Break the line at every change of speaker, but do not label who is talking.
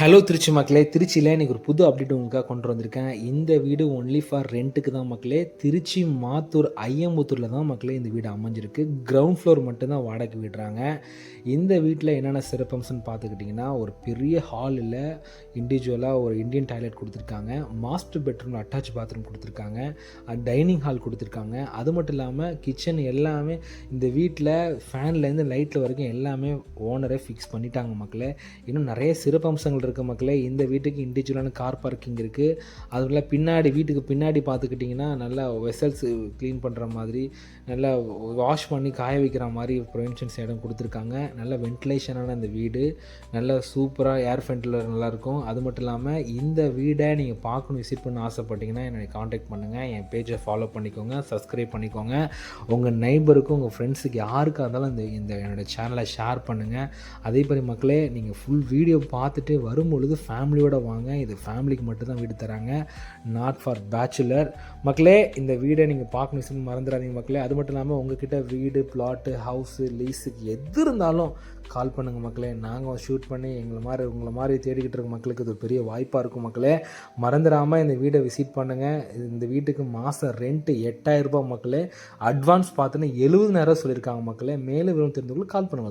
Hello Trichy மக்களே! திருச்சியில இன்னைக்கு ஒரு புது அப்டேட் உங்களுக்காக கொண்டு வந்திருக்கேன். இந்த வீடு ஒன்லி ஃபார் ரென்ட்டுக்கு தான் மக்களே. திருச்சி மாத்தூர் ஐயம்புத்தூர்ல தான் மக்களே இந்த வீடு அமைஞ்சிருக்கு. கிரவுண்ட் ஃப்ளோர் மட்டும் தான் வாடகைக்கு விடுறாங்க. இந்த வீட்ல என்னென்ன சிறப்பம்சம்னு பார்த்துக்கிட்டிங்கன்னா, ஒரு பெரிய ஹால்ல இண்டிவிஜுவலா ஒரு இண்டியன் டாய்லெட் குடுத்துருக்காங்க. மாஸ்டர் பெட்ரூம்ல அட்டாச் பாத்ரூம் குடுத்துருக்காங்க. டைனிங் ஹால் குடுத்துருக்காங்க. அது மட்டும் இல்லாம கிச்சன் எல்லாமே இந்த வீட்ல ஃபேன்லேருந்து லைட்ல வரைக்கும் எல்லாமே ஓனரே ஃபிக்ஸ் பண்ணிட்டாங்க மக்களே. இன்னும் நிறைய சிறப்பம்சங்கள் இருக்குது மக்களே. இந்த வீட்டுக்கு இண்டிவிஜுவலான கார் பார்க்கிங் இருக்குது. அதுல பின்னாடி வீட்டுக்கு பின்னாடி பார்த்துக்கிட்டிங்கன்னா நல்லா வெசல்ஸ் க்ளீன் பண்ணுற மாதிரி, நல்லா வாஷ் பண்ணி காய வைக்கிற மாதிரி ப்ரொவிஷன்ஸ் இடம் கொடுத்துருக்காங்க. நல்ல வென்டிலேஷனான இந்த வீடு, நல்ல சூப்பராக ஏர் வென்டிலேட்டர் நல்லாயிருக்கும். அது மட்டும் இல்லாமல் இந்த வீடை நீங்கள் பார்க்கணும், விசிட் பண்ண ஆசைப்பட்டீங்கன்னா என்னை காண்டாக்ட் பண்ணுங்கள். என் பேஜை ஃபாலோ பண்ணிக்கோங்க, சப்ஸ்கிரைப் பண்ணிக்கோங்க. உங்கள் நெய்பருக்கு, உங்கள் ஃப்ரெண்ட்ஸுக்கு யாருக்காக இருந்தாலும் இந்த இந்த என்னோடய சேனலை ஷேர் பண்ணுங்கள். அதே மாதிரி மக்களே, நீங்கள் ஃபுல் வீடியோ பார்த்துட்டு வரும்பொழுது ஃபேமிலியோடு வாங்க. இது ஃபேமிலிக்கு மட்டும்தான் வீடு தராங்க, நாட் ஃபார் பேச்சுலர். மக்களே, இந்த வீடை நீங்கள் பார்க்கணும் மறந்துடாதீங்க மக்களே. அது மட்டும் இல்லாமல் உங்கள்கிட்ட வீடு, பிளாட்டு, ஹவுஸு, லீஸுக்கு எது இருந்தாலும் கால் பண்ணுங்கள் மக்களே. நாங்கள் ஷூட் பண்ணி உங்களை மாதிரி தேடிக்கிட்டு இருக்க மக்களுக்கு இது ஒரு பெரிய வாய்ப்பாக இருக்கும் மக்களே. மறந்துடாமல் இந்த வீடை விசிட் பண்ணுங்கள். இந்த வீட்டுக்கு மாதம் ரெண்ட்டு 8000 ரூபாய் மக்களே. அட்வான்ஸ் பார்த்துன்னு 70,000 சொல்லியிருக்காங்க மக்களே. மேலும் விவரம் தெரிஞ்சவங்களுக்கு கால் பண்ணுங்கள்.